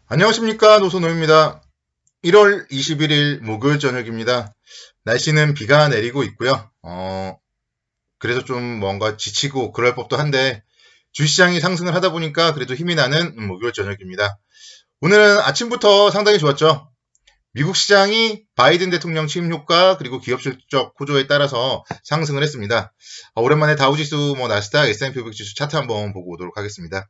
안녕하십니까, 노선호입니다. 1월 21일 목요일 저녁입니다. 날씨는 비가 내리고 있고요. 그래서 좀 뭔가 지치고 그럴 법도 한데 주시장이 상승을 하다 보니까 그래도 힘이 나는 목요일 저녁입니다. 오늘은 아침부터 상당히 좋았죠. 미국 시장이 바이든 대통령 취임 효과 그리고 기업 실적 호조에 따라서 상승을 했습니다. 오랜만에 다우지수, 나스닥, S&P 500 지수 차트 한번 보고 오도록 하겠습니다.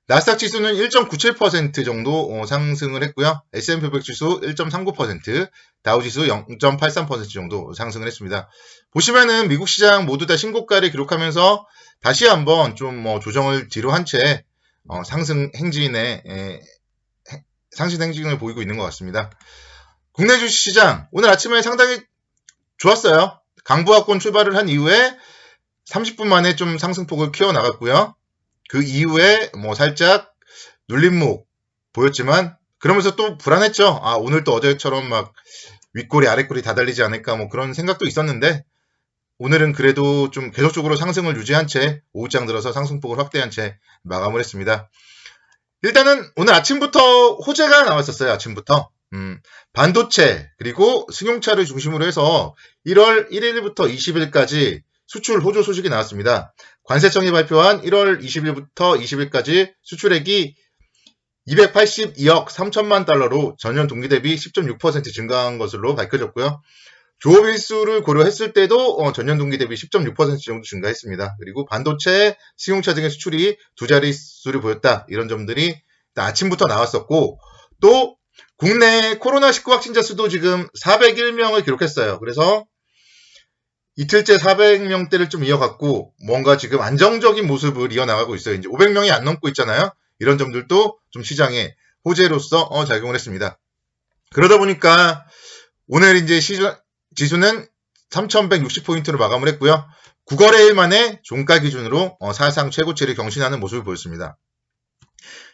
나스닥 지수는 1.97% 정도 상승을 했고요. S&P 500 지수 1.39%, 다우 지수 0.83% 정도 상승을 했습니다. 보시면은 미국 시장 모두 다 신고가를 기록하면서 다시 한번 좀 조정을 뒤로 한 채 상승 행진을 보이고 있는 것 같습니다. 국내 주식시장 오늘 아침에 상당히 좋았어요. 강보합권 출발을 한 이후에 30분 만에 좀 상승폭을 키워나갔고요. 그 이후에 살짝 눌림목 보였지만 그러면서 또 불안했죠. 오늘 또 어제처럼 막 윗꼬리 아랫꼬리 다 달리지 않을까 그런 생각도 있었는데 오늘은 그래도 좀 계속적으로 상승을 유지한 채 오후장 들어서 상승폭을 확대한 채 마감을 했습니다. 일단은 오늘 아침부터 호재가 나왔었어요. 아침부터 반도체 그리고 승용차를 중심으로 해서 1월 1일부터 20일까지 수출 호조 소식이 나왔습니다. 관세청이 발표한 1월 20일부터 20일까지 수출액이 282억 3천만 달러로 전년 동기 대비 10.6% 증가한 것으로 밝혀졌고요. 조업일수를 고려했을 때도 전년 동기 대비 10.6% 정도 증가했습니다. 그리고 반도체, 승용차 등의 수출이 두 자릿수를 보였다. 이런 점들이 아침부터 나왔었고 또 국내 코로나19 확진자 수도 지금 401명을 기록했어요. 그래서 이틀째 400명대를 좀 이어갔고 뭔가 지금 안정적인 모습을 이어나가고 있어요. 이제 500명이 안 넘고 있잖아요. 이런 점들도 좀 시장에 호재로서 작용을 했습니다. 그러다 보니까 오늘 이제 지수는 3,160포인트로 마감을 했고요. 9거래일 만에 종가 기준으로 사상 최고치를 경신하는 모습을 보였습니다.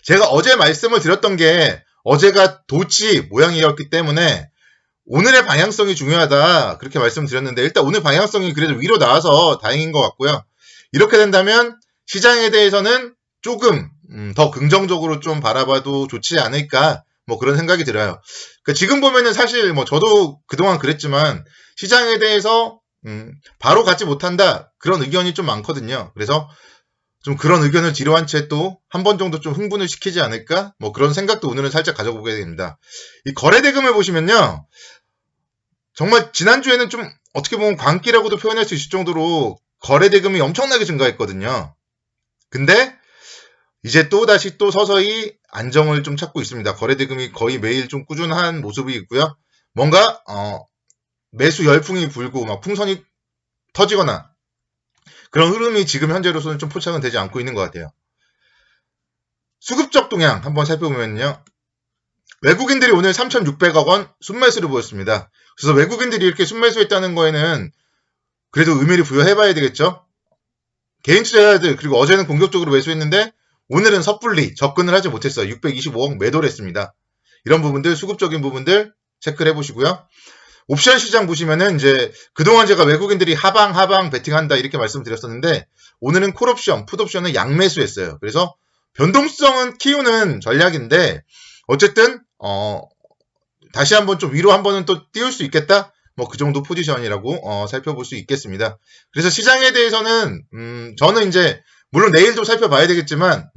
제가 어제 말씀을 드렸던 게 어제가 도치 모양이었기 때문에 오늘의 방향성이 중요하다 그렇게 말씀드렸는데 일단 오늘 방향성이 그래도 위로 나와서 다행인 것 같고요. 이렇게 된다면 시장에 대해서는 조금 더 긍정적으로 좀 바라봐도 좋지 않을까 그런 생각이 들어요. 그러니까 지금 보면은 사실 저도 그동안 그랬지만 시장에 대해서 바로 갖지 못한다 그런 의견이 좀 많거든요. 그래서 좀 그런 의견을 뒤로 한 채 또 한 번 정도 좀 흥분을 시키지 않을까 그런 생각도 오늘은 살짝 가져보게 됩니다. 이 거래대금을 보시면요. 정말 지난주에는 좀 어떻게 보면 광기라고도 표현할 수 있을 정도로 거래대금이 엄청나게 증가했거든요. 근데 이제 또다시 또 서서히 안정을 좀 찾고 있습니다. 거래대금이 거의 매일 좀 꾸준한 모습이 있고요. 뭔가 매수 열풍이 불고 막 풍선이 터지거나 그런 흐름이 지금 현재로서는 좀 포착은 되지 않고 있는 것 같아요. 수급적 동향 한번 살펴보면요. 외국인들이 오늘 3,600억 원 순매수를 보였습니다. 그래서 외국인들이 이렇게 순매수했다는 거에는 그래도 의미를 부여해봐야 되겠죠. 개인 투자자들 그리고 어제는 공격적으로 매수했는데 오늘은 섣불리 접근을 하지 못했어요. 625억 매도를 했습니다. 이런 부분들 수급적인 부분들 체크를 해보시고요. 옵션 시장 보시면은 이제 그동안 제가 외국인들이 하방 베팅한다 이렇게 말씀드렸었는데 오늘은 콜옵션, 풋옵션을 양매수했어요. 그래서 변동성은 키우는 전략인데 어쨌든 다시 한번 좀 위로 한 번은 또 띄울 수 있겠다? 그 정도 포지션이라고 살펴볼 수 있겠습니다. 그래서 시장에 대해서는 저는 이제 물론 내일도 살펴봐야 되겠지만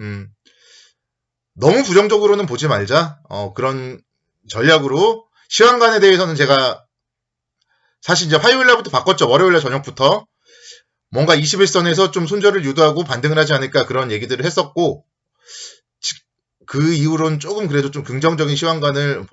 너무 부정적으로는 보지 말자. 그런 전략으로 시황관에 대해서는 제가 사실 이제 화요일날부터 바꿨죠. 월요일날 저녁부터 뭔가 21선에서 좀 손절을 유도하고 반등을 하지 않을까 그런 얘기들을 했었고 그 이후로는 조금 그래도 좀 긍정적인 시황관을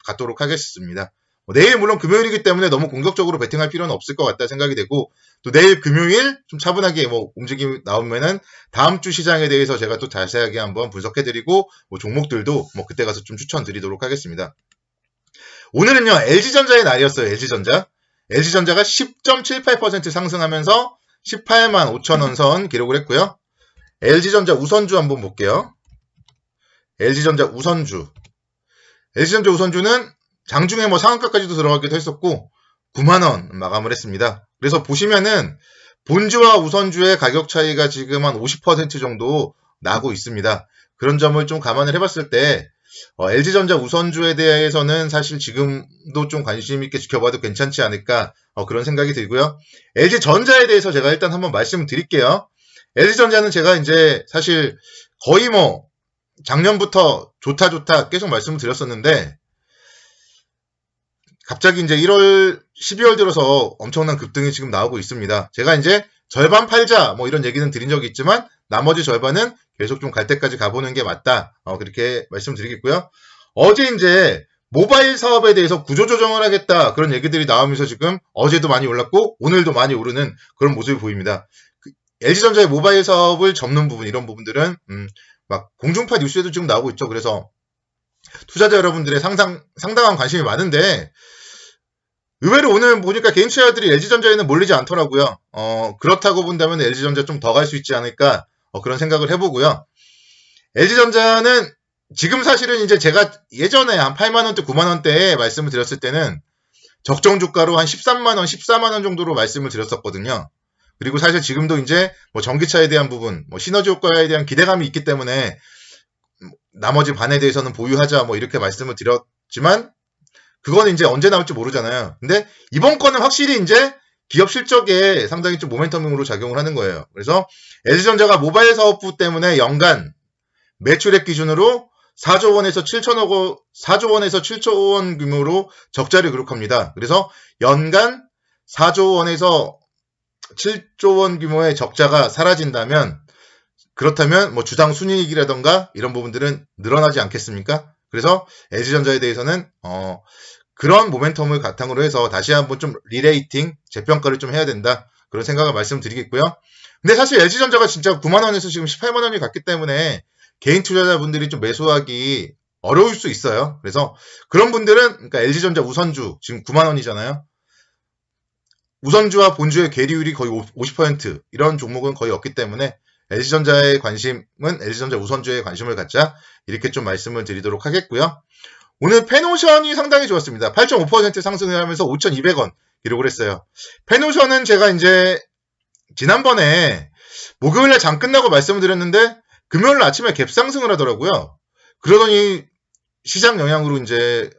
갖도록 하겠습니다. 내일 물론 금요일이기 때문에 너무 공격적으로 베팅할 필요는 없을 것 같다 생각이 되고 또 내일 금요일 좀 차분하게 움직임이 나오면은 다음 주 시장에 대해서 제가 또 자세하게 한번 분석해드리고 종목들도 그때 가서 좀 추천드리도록 하겠습니다. 오늘은요 LG전자의 날이었어요. LG전자가 10.78% 상승하면서 18만 5천원 선 기록을 했고요. LG전자 우선주 한번 볼게요. LG전자 우선주는 장중에 상한가까지도 들어가기도 했었고 9만원 마감을 했습니다. 그래서 보시면은 본주와 우선주의 가격 차이가 지금 한 50% 정도 나고 있습니다. 그런 점을 좀 감안을 해봤을 때 LG전자 우선주에 대해서는 사실 지금도 좀 관심 있게 지켜봐도 괜찮지 않을까 그런 생각이 들고요. LG전자에 대해서 제가 일단 한번 말씀을 드릴게요. LG전자는 제가 이제 사실 거의 뭐 작년부터 좋다 계속 말씀을 드렸었는데 갑자기 이제 12월 들어서 엄청난 급등이 지금 나오고 있습니다. 제가 이제 절반 팔자 뭐 이런 얘기는 드린 적이 있지만 나머지 절반은 계속 좀 갈 때까지 가보는 게 맞다. 그렇게 말씀드리겠고요. 어제 이제 모바일 사업에 대해서 구조조정을 하겠다 그런 얘기들이 나오면서 지금 어제도 많이 올랐고 오늘도 많이 오르는 그런 모습이 보입니다. LG전자의 모바일 사업을 접는 부분 이런 부분들은 막 공중파 뉴스에도 지금 나오고 있죠. 그래서 투자자 여러분들의 상당한 관심이 많은데 의외로 오늘 보니까 개인 투자자들이 LG전자에는 몰리지 않더라고요. 그렇다고 본다면 LG전자 좀 더 갈 수 있지 않을까 그런 생각을 해보고요. LG전자는 지금 사실은 이제 제가 예전에 한 8만원대, 9만원대에 말씀을 드렸을 때는 적정 주가로 한 13만원, 14만원 정도로 말씀을 드렸었거든요. 그리고 사실 지금도 이제 뭐 전기차에 대한 부분, 뭐 시너지 효과에 대한 기대감이 있기 때문에 나머지 반에 대해서는 보유하자 뭐 이렇게 말씀을 드렸지만 그건 이제 언제 나올지 모르잖아요. 근데 이번 거는 확실히 이제 기업 실적에 상당히 좀 모멘텀으로 작용을 하는 거예요. 그래서 LG전자가 모바일 사업부 때문에 연간 매출액 기준으로 4조 원에서 7조 원 규모로 적자를 기록합니다. 그래서 연간 4조 원에서 7조 원 규모의 적자가 사라진다면 그렇다면 뭐 주당 순이익이라던가 이런 부분들은 늘어나지 않겠습니까? 그래서 LG전자에 대해서는 그런 모멘텀을 바탕으로 해서 다시 한번 좀 리레이팅, 재평가를 좀 해야 된다. 그런 생각을 말씀드리겠고요. 근데 사실 LG전자가 진짜 9만원에서 지금 18만원이 갔기 때문에 개인 투자자분들이 좀 매수하기 어려울 수 있어요. 그래서 그런 분들은 그러니까 LG전자 우선주 지금 9만원이잖아요. 우선주와 본주의 계리율이 거의 50% 이런 종목은 거의 없기 때문에 LG전자의 관심은 LG전자 우선주에 관심을 갖자 이렇게 좀 말씀을 드리도록 하겠고요. 오늘 페노션이 상당히 좋았습니다. 8.5% 상승을 하면서 5,200원 기록을 했어요. 페노션은 제가 이제 지난번에 목요일날 장 끝나고 말씀을 드렸는데 금요일 아침에 갭 상승을 하더라고요. 그러더니 시장 영향으로 이제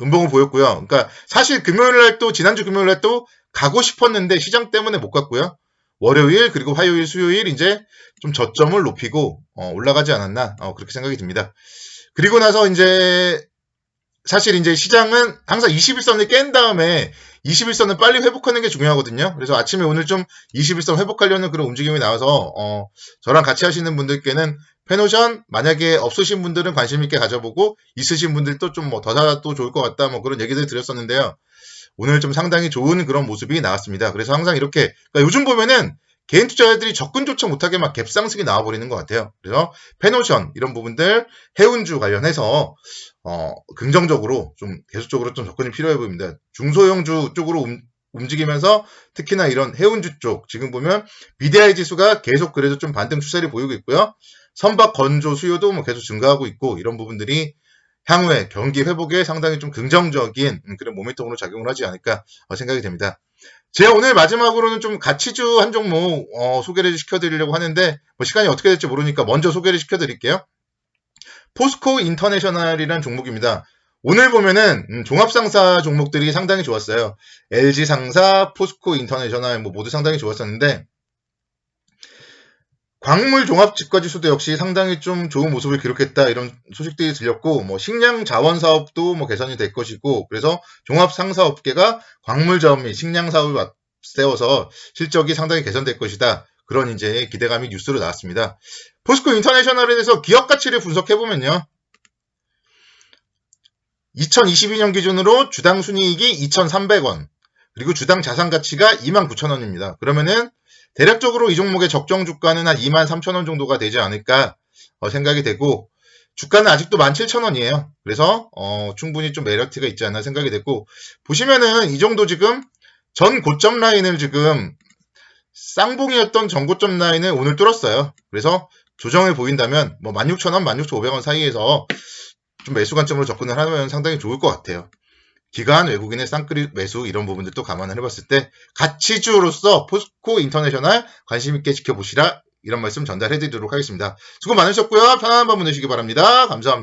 음봉을 보였고요. 그러니까 사실 금요일날 또 지난주 금요일날 또 가고 싶었는데 시장 때문에 못 갔고요. 월요일 그리고 화요일 수요일 이제 좀 저점을 높이고 올라가지 않았나 그렇게 생각이 듭니다. 그리고 나서 이제 사실 이제 시장은 항상 21선을 깬 다음에 21선을 빨리 회복하는 게 중요하거든요. 그래서 아침에 오늘 좀 21선 회복하려는 그런 움직임이 나와서 저랑 같이 하시는 분들께는 페노션 만약에 없으신 분들은 관심 있게 가져보고 있으신 분들도 좀 뭐 더 사도 좋을 것 같다 뭐 그런 얘기들 드렸었는데요. 오늘 좀 상당히 좋은 그런 모습이 나왔습니다. 그래서 항상 이렇게 그러니까 요즘 보면은 개인 투자자들이 접근조차 못하게 막 갭 상승이 나와버리는 것 같아요. 그래서 페노션 이런 부분들 해운주 관련해서 긍정적으로 좀 계속적으로 좀 접근이 필요해 보입니다. 중소형주 쪽으로 움직이면서 특히나 이런 해운주 쪽 지금 보면 BDI 지수가 계속 그래도 좀 반등 추세를 보이고 있고요. 선박 건조 수요도 뭐 계속 증가하고 있고 이런 부분들이 향후에 경기 회복에 상당히 좀 긍정적인 그런 모멘텀으로 작용을 하지 않을까 생각이 됩니다. 제가 오늘 마지막으로는 좀 가치주 한 종목 소개를 시켜드리려고 하는데 뭐 시간이 어떻게 될지 모르니까 먼저 소개를 시켜드릴게요. 포스코 인터내셔널이라는 종목입니다. 오늘 보면은 종합상사 종목들이 상당히 좋았어요. LG상사, 포스코 인터내셔널 뭐 모두 상당히 좋았었는데 광물 종합 집가지수도 역시 상당히 좀 좋은 모습을 기록했다 이런 소식들이 들렸고 뭐 식량 자원 사업도 뭐 개선이 될 것이고 그래서 종합 상사업계가 광물 자원 및 식량 사업을 앞세워서 실적이 상당히 개선될 것이다. 그런 이제 기대감이 뉴스로 나왔습니다. 포스코 인터내셔널에 대해서 기업 가치를 분석해 보면요. 2022년 기준으로 주당 순이익이 2,300원 그리고 주당 자산 가치가 29,000원입니다. 그러면은 대략적으로 이 종목의 적정 주가는 한 23,000원 정도가 되지 않을까 생각이 되고 주가는 아직도 17,000원이에요. 그래서 충분히 좀 매력티가 있지 않나 생각이 됐고 보시면은 이 정도 지금 전 고점 라인을 지금 쌍봉이었던 전 고점 라인을 오늘 뚫었어요. 그래서 조정을 보인다면 뭐 16,000원, 16,500원 사이에서 좀 매수 관점으로 접근을 하면 상당히 좋을 것 같아요. 기관 외국인의 쌍끌이 매수 이런 부분들도 감안을 해봤을 때 가치주로서 포스코 인터내셔널 관심 있게 지켜보시라 이런 말씀 전달해드리도록 하겠습니다. 수고 많으셨고요. 편안한 밤 보내시기 바랍니다. 감사합니다.